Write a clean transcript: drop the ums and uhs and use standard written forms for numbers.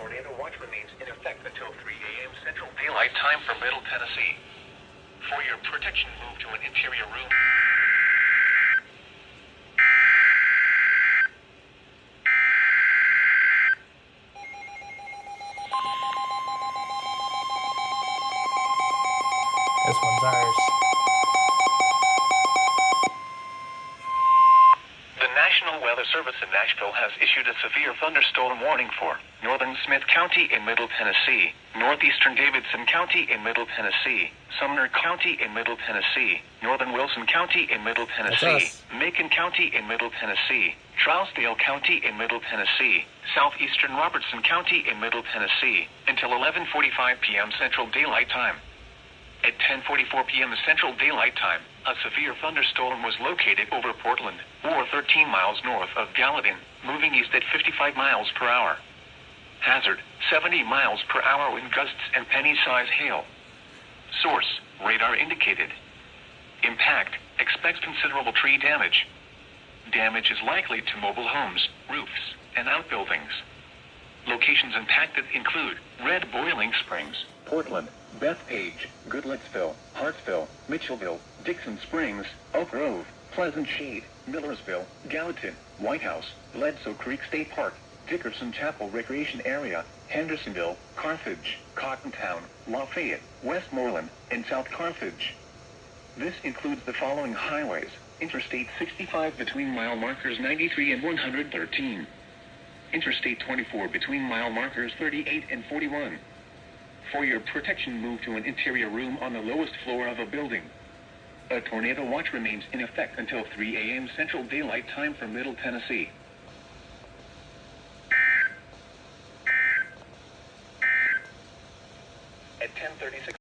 tornado watch remains in effect until 3 a.m. Central Daylight Time for Middle Tennessee. For your protection, move to an interior room. This one's ours. The National Weather Service in Nashville has issued a severe thunderstorm warning for northern Smith County in Middle Tennessee, northeastern Davidson County in Middle Tennessee, Sumner County in Middle Tennessee, northern Wilson County in Middle Tennessee, Macon County in Middle Tennessee, Trousdale County in Middle Tennessee, southeastern Robertson County in Middle Tennessee, until 11:45 p.m. Central Daylight Time. At 10:44 p.m. Central Daylight Time, a severe thunderstorm was located over Portland, or 13 miles north of Gallatin, moving east at 55 miles per hour. Hazard, 70 miles per hour wind gusts and penny-size hail. Source, radar indicated. Impact, expects considerable tree damage. Damage is likely to mobile homes, roofs, and outbuildings. Locations impacted include Red Boiling Springs, Portland, Bethpage, Goodlettsville, Hartsville, Mitchellville, Dixon Springs, Oak Grove, Pleasant Shade, Millersville, Gallatin, White House, Bledsoe Creek State Park, Dickerson Chapel Recreation Area, Hendersonville, Carthage, Cottontown, Lafayette, Westmoreland, and South Carthage. This includes the following highways: Interstate 65 between mile markers 93 and 113. Interstate 24 between mile markers 38 and 41. For your protection, move to an interior room on the lowest floor of a building. A tornado watch remains in effect until 3 a.m. Central Daylight Time for Middle Tennessee. At 10:36